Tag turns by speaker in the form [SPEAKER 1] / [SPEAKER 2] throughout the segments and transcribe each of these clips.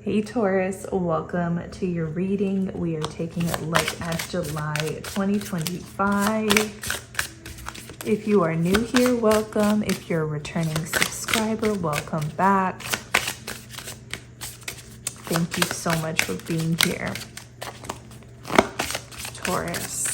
[SPEAKER 1] Hey Taurus, welcome to your reading. We are taking a look at July 2025. If you are new here, welcome. If you're a returning subscriber, welcome back. Thank you so much for being here, Taurus.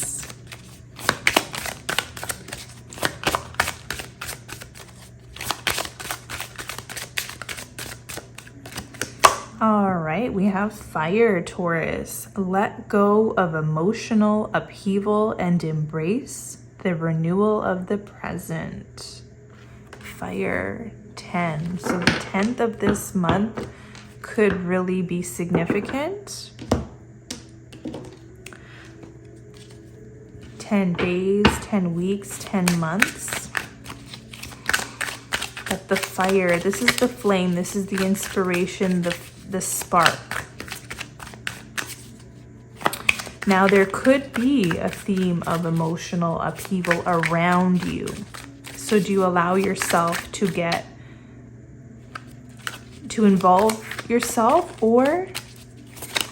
[SPEAKER 1] All right, we have fire, Taurus. Let go of emotional upheaval and embrace the renewal of the present. Fire 10. So the 10th of this month could really be significant. 10 days, 10 weeks, 10 months. But the fire, this is the flame, this is the inspiration, the spark. Now there could be a theme of emotional upheaval around you. So do you allow yourself to involve yourself, or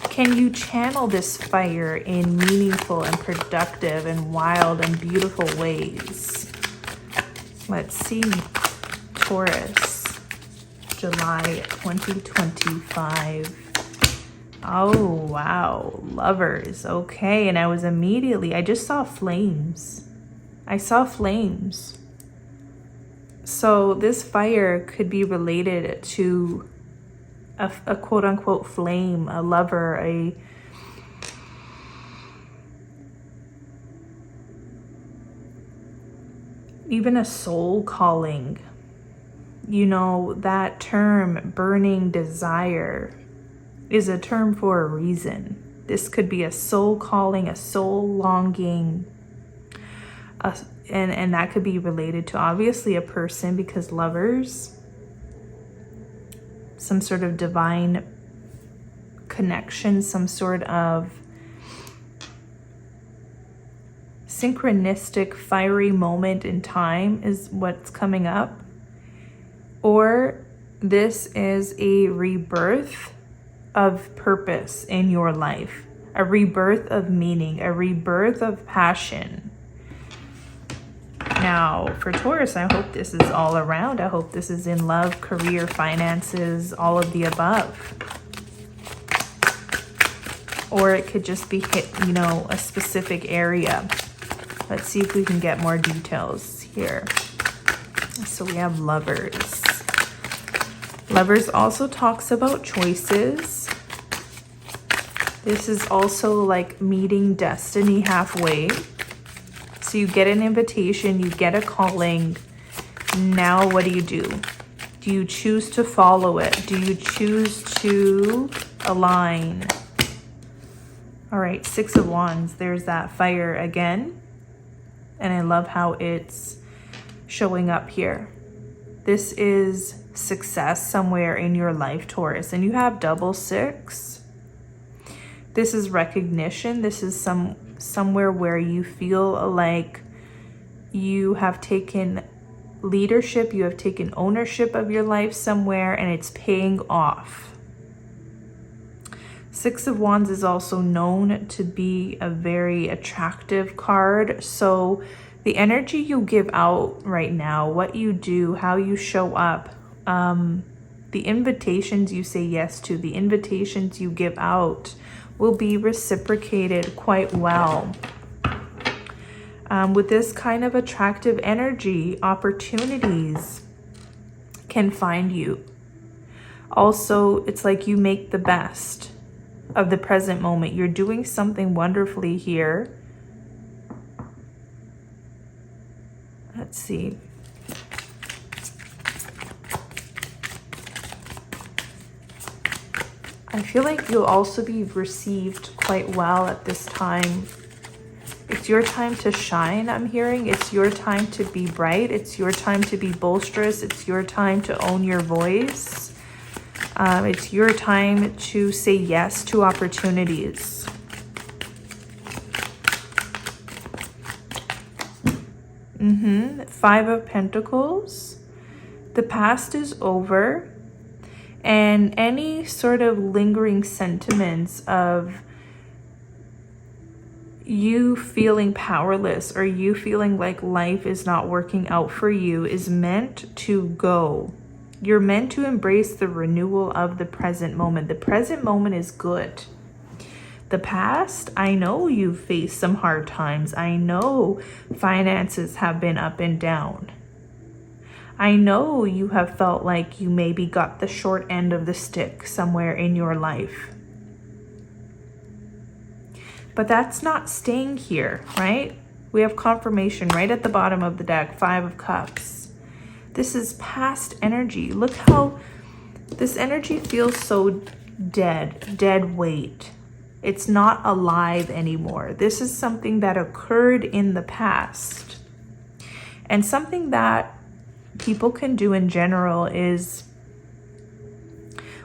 [SPEAKER 1] can you channel this fire in meaningful and productive and wild and beautiful ways? Let's see, Taurus. July 2025. Oh, wow. Lovers. Okay. And I just saw flames. I saw flames. So this fire could be related to a quote unquote flame, a lover, even a soul calling. You know, that term, burning desire, is a term for a reason. This could be a soul calling, a soul longing, and that could be related to obviously a person, because lovers, some sort of divine connection, some sort of synchronistic fiery moment in time is what's coming up. Or this is a rebirth of purpose in your life, a rebirth of meaning, a rebirth of passion. Now, for Taurus, I hope this is all around. I hope this is in love, career, finances, all of the above. Or it could just be hit, a specific area. Let's see if we can get more details here. So we have lovers. Lovers also talks about choices. This is also like meeting destiny halfway. So you get an invitation, you get a calling. Now what do? Do you choose to follow it? Do you choose to align? All right, 6 of Wands. There's that fire again. And I love how it's showing up here. This is success somewhere in your life, Taurus, and you have double 6. This is recognition. This is somewhere where you feel like you have taken leadership, you have taken ownership of your life somewhere, and it's paying off. 6 of Wands is also known to be a very attractive card. So the energy you give out right now, what you do, how you show up, the invitations you say yes to, the invitations you give out will be reciprocated quite well. With this kind of attractive energy, opportunities can find you. Also, it's like you make the best of the present moment. You're doing something wonderfully here. Let's see. I feel like you'll also be received quite well at this time. It's your time to shine, I'm hearing. It's your time to be bright. It's your time to be boisterous. It's your time to own your voice. It's your time to say yes to opportunities. Mm-hmm. 5 of Pentacles. The past is over. And any sort of lingering sentiments of you feeling powerless or you feeling like life is not working out for you is meant to go. You're meant to embrace the renewal of the present moment. The present moment is good. The past, I know you've faced some hard times. I know finances have been up and down. I know you have felt like you maybe got the short end of the stick somewhere in your life. But that's not staying here, right? We have confirmation right at the bottom of the deck, 5 of Cups. This is past energy. Look how this energy feels so dead weight. It's not alive anymore. This is something that occurred in the past. And something that people can do in general is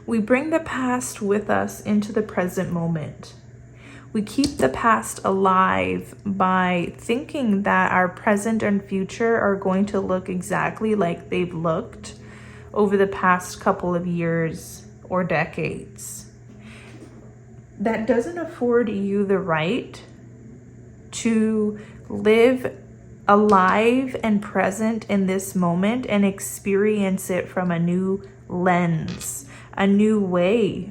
[SPEAKER 1] we bring the past with us into the present moment. We keep the past alive by thinking that our present and future are going to look exactly like they've looked over the past couple of years or decades. That doesn't afford you the right to live alive and present in this moment and experience it from a new lens, a new way.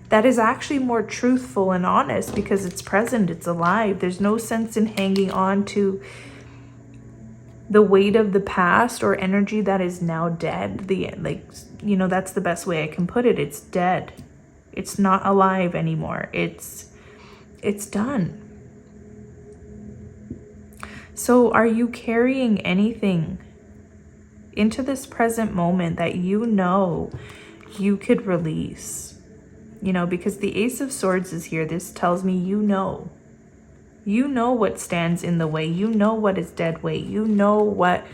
[SPEAKER 1] That is actually more truthful and honest because it's present, it's alive. There's no sense in hanging on to the weight of the past or energy that is now dead. That's the best way I can put it. It's dead. It's not alive anymore. It's done. So are you carrying anything into this present moment that you know you could release? Because the Ace of Swords is here. This tells me you know what stands in the way. You know what is dead weight. You know what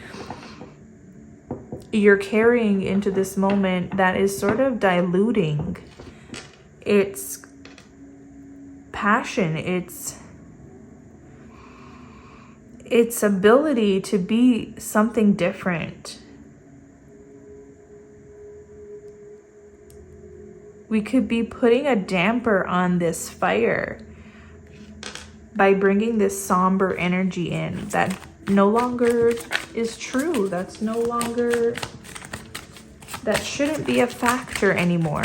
[SPEAKER 1] you're carrying into this moment that is sort of diluting its passion, its ability to be something different. We could be putting a damper on this fire by bringing this somber energy in that no longer is true. That shouldn't be a factor anymore.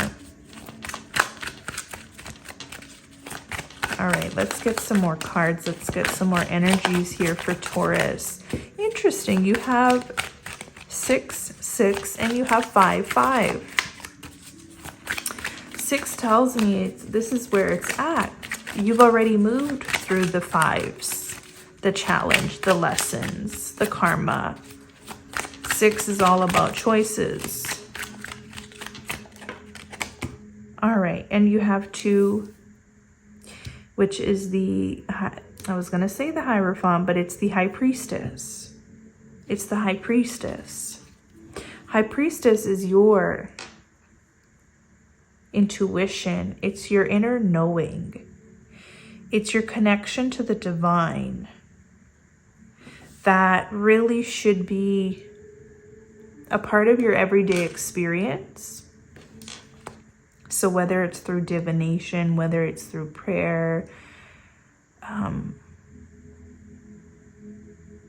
[SPEAKER 1] All right, let's get some more cards. Let's get some more energies here for Taurus. Interesting. You have 6, 6, and you have 5, 5. 6 tells me this is where it's at. You've already moved through the 5s, the challenge, the lessons, the karma. 6 is all about choices. All right, and you have 2, which is I was going to say the Hierophant, but it's the High Priestess. It's the High Priestess. High Priestess is your intuition. It's your inner knowing. It's your connection to the divine that really should be a part of your everyday experience. So whether it's through divination, whether it's through prayer,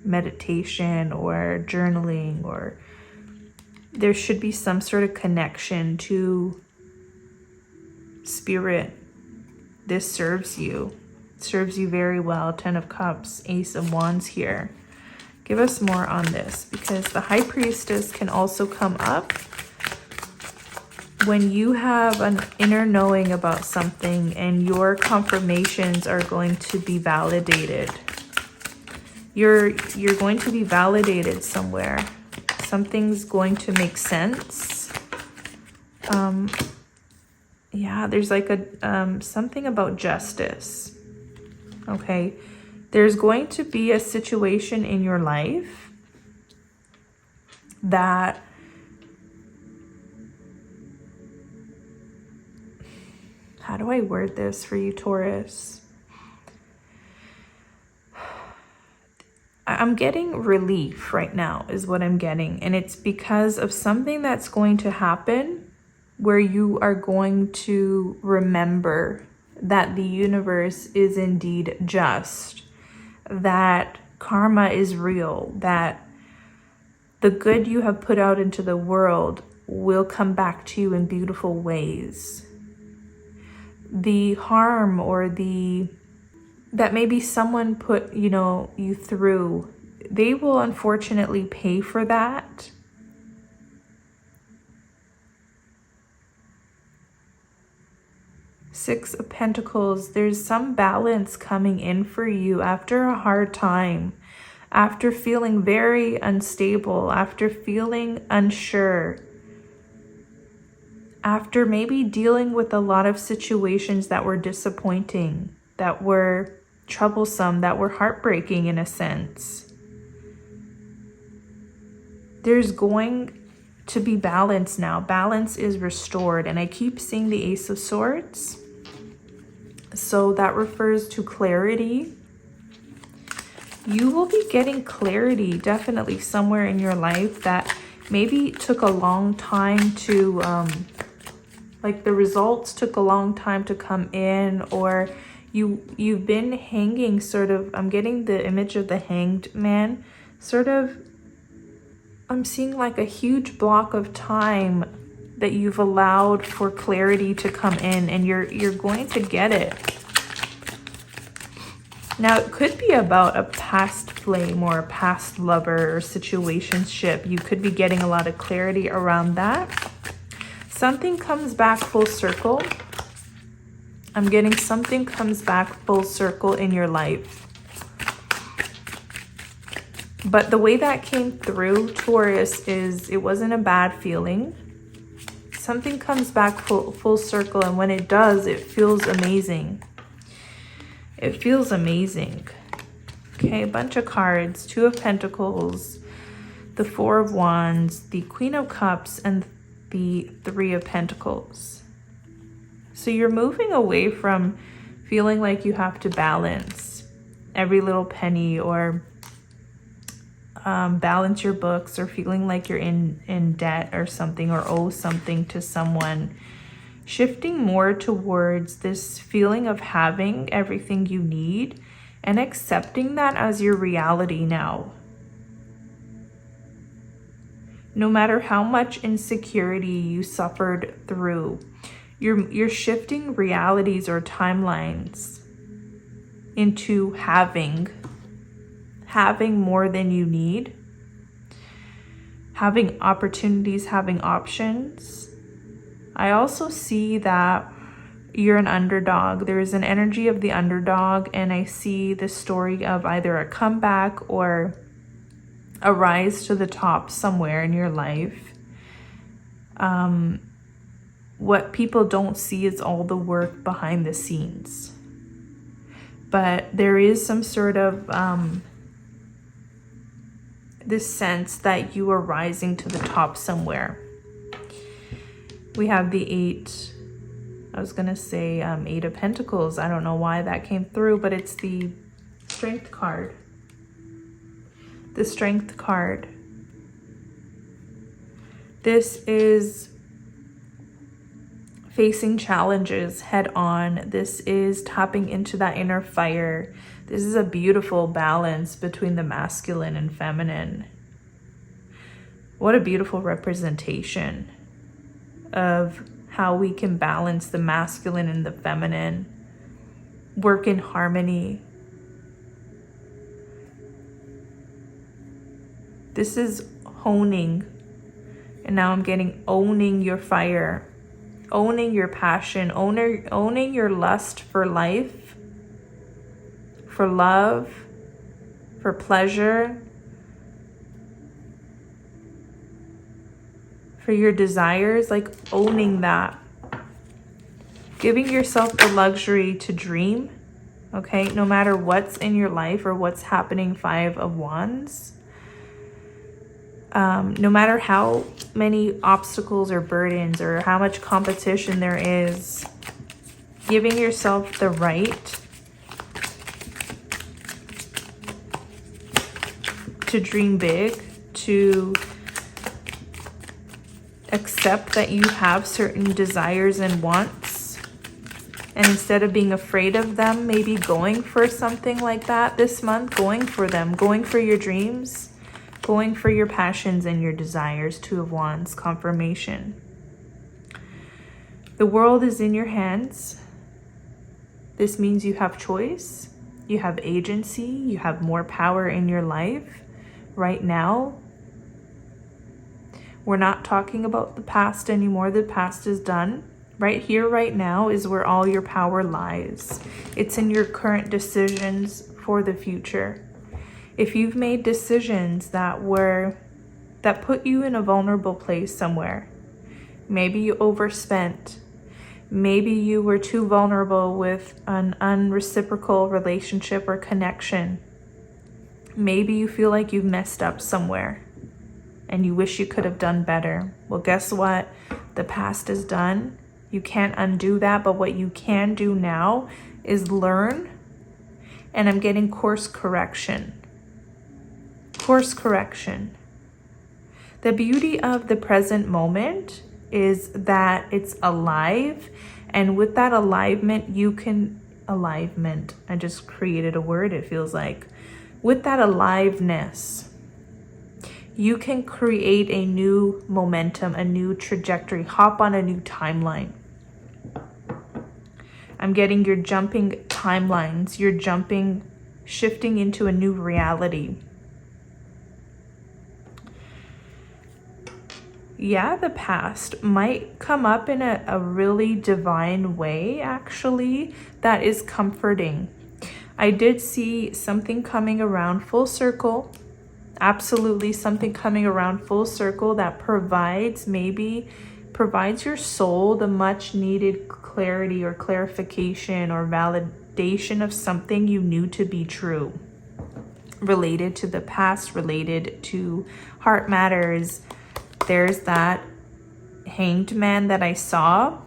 [SPEAKER 1] meditation or journaling, or there should be some sort of connection to spirit. This serves you very well. 10 of Cups, Ace of Wands here. Give us more on this, because the High Priestess can also come up when you have an inner knowing about something and your confirmations are going to be validated. You're going to be validated somewhere. Something's going to make sense. Yeah, there's like a something about justice. Okay, there's going to be a situation in your life that how do I word this for you, Taurus? I'm getting relief right now is what I'm getting. And it's because of something that's going to happen where you are going to remember that the universe is indeed just, that karma is real, that the good you have put out into the world will come back to you in beautiful ways. The harm or that maybe someone put, you through, they will unfortunately pay for that. Six of Pentacles, there's some balance coming in for you after a hard time, after feeling very unstable, after feeling unsure, after maybe dealing with a lot of situations that were disappointing, that were troublesome, that were heartbreaking in a sense. There's going to be balance now. Balance is restored. And I keep seeing the Ace of Swords. So that refers to clarity. You will be getting clarity definitely somewhere in your life that maybe took a long time to, like the results took a long time to come in, or you've been hanging sort of, I'm getting the image of the Hanged Man, sort of, I'm seeing like a huge block of time that you've allowed for clarity to come in, and you're going to get it. Now, it could be about a past flame or a past lover or situationship. You could be getting a lot of clarity around that. Something comes back full circle. I'm getting something comes back full circle in your life. But the way that came through, Taurus, is it wasn't a bad feeling. Something comes back full circle, and when it does, it feels amazing. It feels amazing. Okay, a bunch of cards. Two of Pentacles, the Four of Wands, the Queen of Cups, and the Three of Pentacles. So you're moving away from feeling like you have to balance every little penny, or balance your books, or feeling like you're in debt or something, or owe something to someone. Shifting more towards this feeling of having everything you need and accepting that as your reality now. No matter how much insecurity you suffered through, you're shifting realities or timelines into having more than you need, having opportunities, having options. I also see that you're an underdog. There is an energy of the underdog, and I see the story of either a comeback or a rise to the top somewhere in your life. What people don't see is all the work behind the scenes. But there is some sort of this sense that you are rising to the top somewhere. We have the Eight of Pentacles. I don't know why that came through, but it's the Strength card. The Strength card. This is facing challenges head on. This is tapping into that inner fire. This is a beautiful balance between the masculine and feminine. What a beautiful representation of how we can balance the masculine and the feminine, work in harmony. This is honing, and now I'm getting owning your fire, owning your passion, owning your lust for life, for love, for pleasure, for your desires, like owning that. Giving yourself the luxury to dream, okay? No matter what's in your life or what's happening, Five of Wands. No matter how many obstacles or burdens or how much competition there is, giving yourself the right to dream big, to accept that you have certain desires and wants. And instead of being afraid of them, maybe going for something like that this month, going for them, going for your dreams, going for your passions and your desires. Two of Wands, confirmation. The world is in your hands. This means you have choice, you have agency, you have more power in your life right now. We're not talking about the past anymore. The past is done. Right here, right now is where all your power lies. It's in your current decisions for the future. If you've made decisions that put you in a vulnerable place somewhere, maybe you overspent, maybe you were too vulnerable with an unreciprocal relationship or connection, maybe you feel like you've messed up somewhere and you wish you could have done better. Well, guess what? The past is done. You can't undo that, but what you can do now is learn. And I'm getting course correction. Course correction. The beauty of the present moment is that it's alive. And with that alignment, I just created a word, it feels like. With that aliveness, you can create a new momentum, a new trajectory, hop on a new timeline. I'm getting you're jumping timelines, you're shifting into a new reality. Yeah, the past might come up in a really divine way, actually, that is comforting. I did see something coming around full circle. Absolutely something coming around full circle that provides your soul the much needed clarity or clarification or validation of something you knew to be true. Related to the past, related to heart matters. There's that hanged man that I saw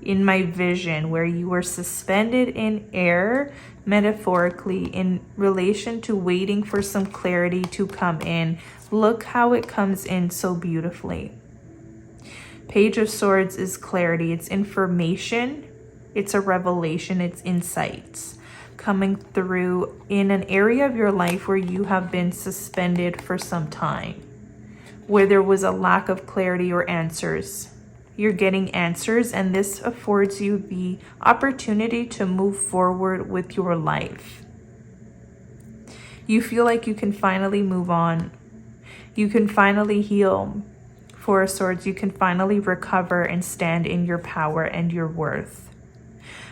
[SPEAKER 1] in my vision where you were suspended in air, metaphorically, in relation to waiting for some clarity to come in. Look how it comes in so beautifully. Page of Swords is clarity. It's information. It's a revelation. It's insights coming through in an area of your life where you have been suspended for some time, where there was a lack of clarity or answers. You're getting answers, and this affords you the opportunity to move forward with your life. You feel like you can finally move on. You can finally heal. Four of Swords, you can finally recover and stand in your power and your worth.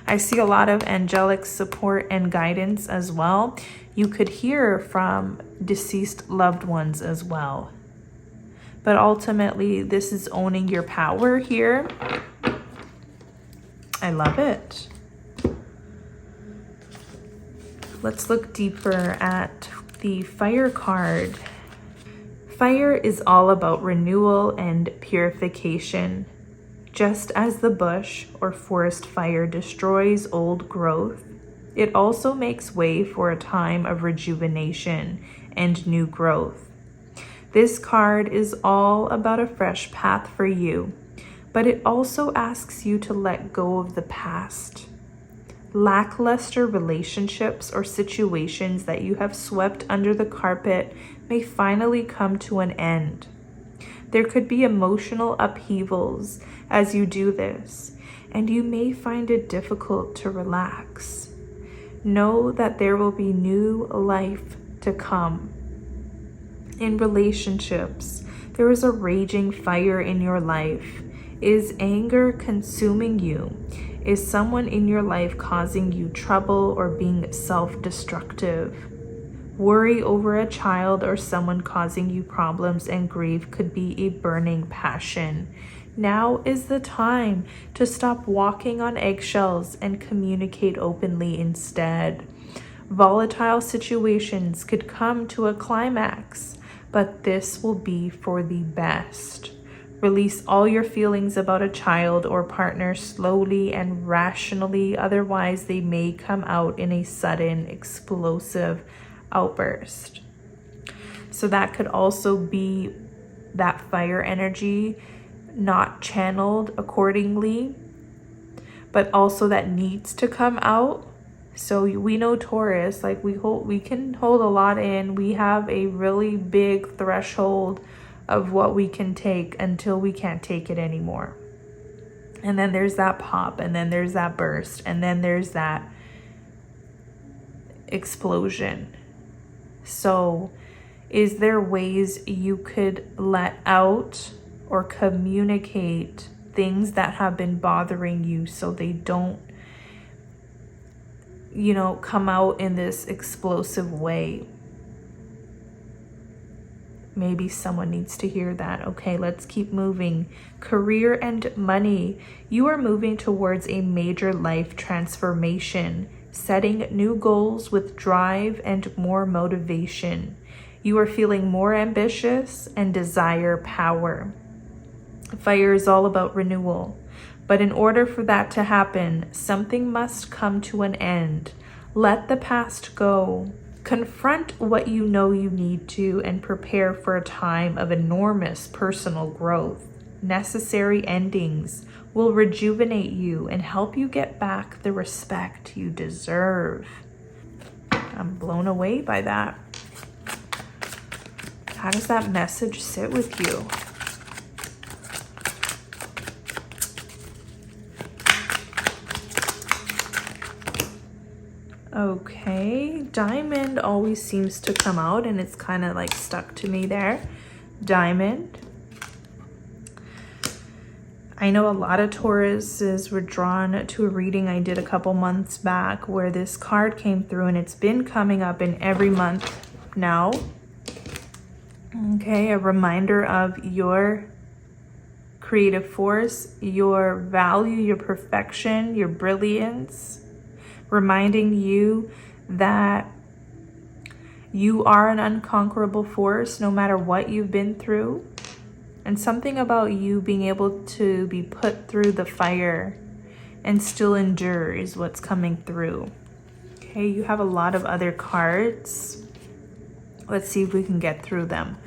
[SPEAKER 1] I see a lot of angelic support and guidance as well. You could hear from deceased loved ones as well. But ultimately, this is owning your power here. I love it. Let's look deeper at the Fire card. Fire is all about renewal and purification. Just as the bush or forest fire destroys old growth, it also makes way for a time of rejuvenation and new growth. This card is all about a fresh path for you, but it also asks you to let go of the past. Lackluster relationships or situations that you have swept under the carpet may finally come to an end. There could be emotional upheavals as you do this, and you may find it difficult to relax. Know that there will be new life to come. In relationships, there is a raging fire in your life. Is anger consuming you? Is someone in your life causing you trouble or being self-destructive? Worry over a child or someone causing you problems and grief could be a burning passion. Now is the time to stop walking on eggshells and communicate openly instead. Volatile situations could come to a climax, but this will be for the best. Release all your feelings about a child or partner slowly and rationally, otherwise they may come out in a sudden, explosive outburst. So that could also be that fire energy not channeled accordingly, but also that needs to come out. So we know Taurus, like we can hold a lot in. We have a really big threshold of what we can take until we can't take it anymore. And then there's that pop, and then there's that burst, and then there's that explosion. So is there ways you could let out or communicate things that have been bothering you so they don't, you know, come out in this explosive way? Maybe someone needs to hear that. Okay, let's keep moving. Career and money. You are moving towards a major life transformation, setting new goals with drive and more motivation. You are feeling more ambitious and desire power. Fire is all about renewal. But in order for that to happen, something must come to an end. Let the past go. Confront what you know you need to and prepare for a time of enormous personal growth. Necessary endings will rejuvenate you and help you get back the respect you deserve. I'm blown away by that. How does that message sit with you? Okay, Diamond always seems to come out, and it's kind of like stuck to me there. Diamond. I know a lot of Tauruses were drawn to a reading I did a couple months back where this card came through, and it's been coming up in every month now. Okay, a reminder of your creative force, your value, your perfection, your brilliance. Reminding you that you are an unconquerable force no matter what you've been through. And something about you being able to be put through the fire and still endure is what's coming through. Okay, you have a lot of other cards. Let's see if we can get through them.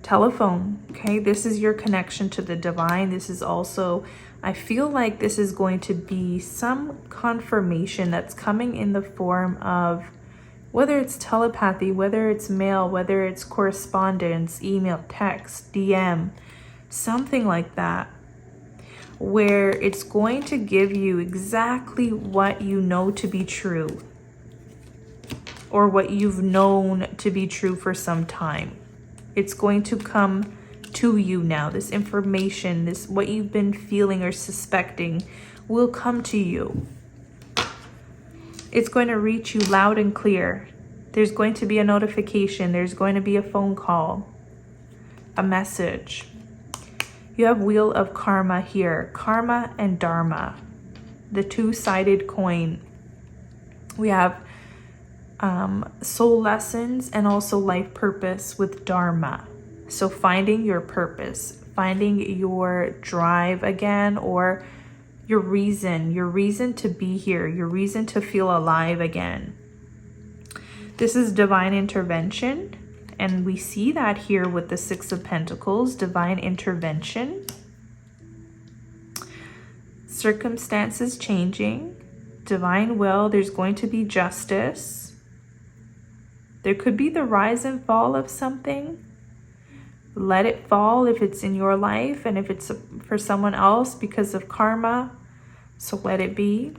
[SPEAKER 1] Telephone. Okay, this is your connection to the divine. This is also, I feel like this is going to be some confirmation that's coming in the form of whether it's telepathy, whether it's mail, whether it's correspondence, email, text, DM, something like that, where it's going to give you exactly what you know to be true or what you've known to be true for some time. It's going to come to you now. This information, this what you've been feeling or suspecting will come to you. It's going to reach you loud and clear. There's going to be a notification. There's going to be a phone call, a message. You have Wheel of Karma here. Karma and Dharma, the two-sided coin. We have soul lessons and also life purpose with Dharma. So finding your purpose, finding your drive again, or your reason to be here, your reason to feel alive again. This is divine intervention, and we see that here with the Six of Pentacles, divine intervention. Circumstances changing, divine will, there's going to be justice. There could be the rise and fall of something. Let it fall if it's in your life and if it's for someone else because of karma. So let it be.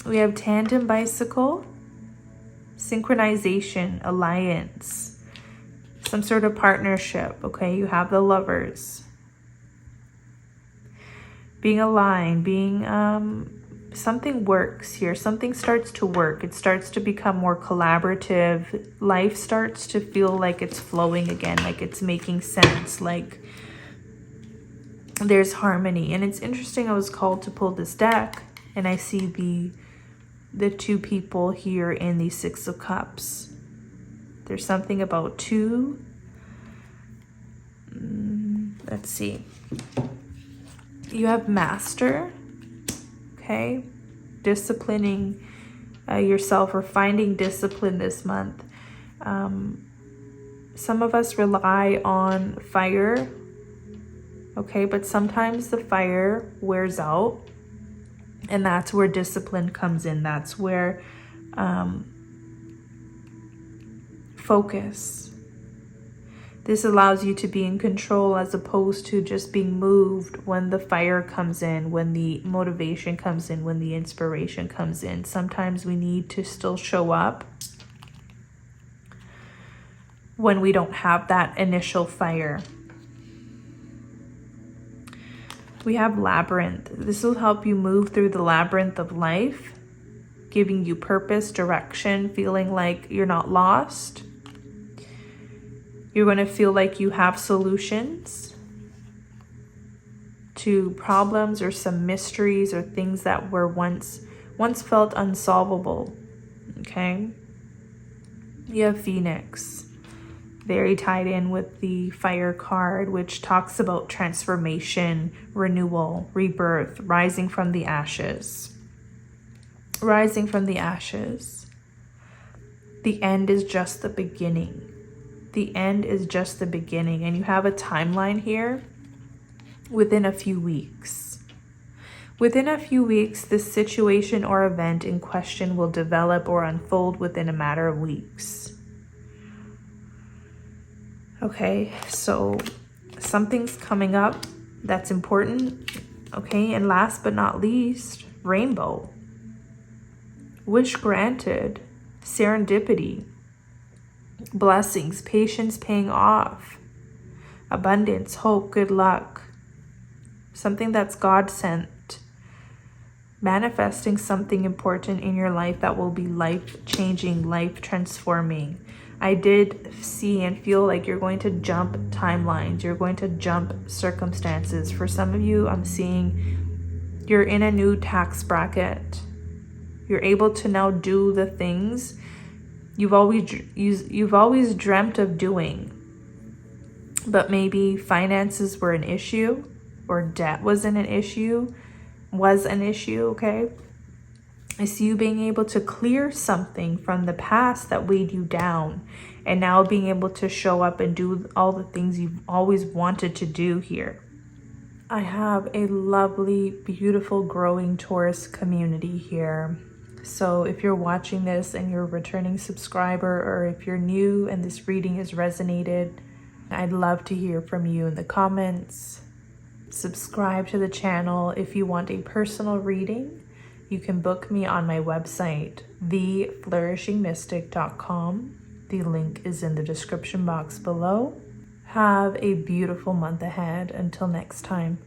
[SPEAKER 1] We have tandem bicycle, synchronization, alliance, some sort of partnership. Okay, you have the Lovers. Being aligned, being something works here. Something starts to work. It starts to become more collaborative. Life starts to feel like it's flowing again, like it's making sense, like there's harmony. And it's interesting, I was called to pull this deck and I see the two people here in the Six of Cups. There's something about two. Let's see. You have Master. Okay, disciplining yourself or finding discipline this month. Some of us rely on fire, okay, but sometimes the fire wears out, and that's where discipline comes in. That's where focus. This allows you to be in control as opposed to just being moved when the fire comes in, when the motivation comes in, when the inspiration comes in. Sometimes we need to still show up when we don't have that initial fire. We have labyrinth. This will help you move through the labyrinth of life, giving you purpose, direction, feeling like you're not lost. You're going to feel like you have solutions to problems or some mysteries or things that were once felt unsolvable. Okay? You have Phoenix, very tied in with the fire card, which talks about transformation, renewal, rebirth, rising from the ashes. Rising from the ashes. The end is just the beginning. The end is just the beginning, and you have a timeline here within a few weeks. Within a few weeks, this situation or event in question will develop or unfold within a matter of weeks. Okay, so something's coming up that's important. Okay, and last but not least, rainbow. Wish granted, serendipity. Blessings, patience paying off, abundance, hope, good luck, something that's God sent, manifesting something important in your life that will be life-changing, life-transforming. I did see and feel like you're going to jump timelines, you're going to jump circumstances. For some of you, I'm seeing you're in a new tax bracket. You're able to now do the things you've always dreamt of doing, but maybe finances were an issue or debt was an issue, okay? I see you being able to clear something from the past that weighed you down, and now being able to show up and do all the things you've always wanted to do here. I have a lovely, beautiful, growing Taurus community here. So if you're watching this and you're a returning subscriber, or if you're new and this reading has resonated, I'd love to hear from you in the comments. Subscribe to the channel. If you want a personal reading, you can book me on my website, theflourishingmystic.com. The link is in the description box below. Have a beautiful month ahead. Until next time.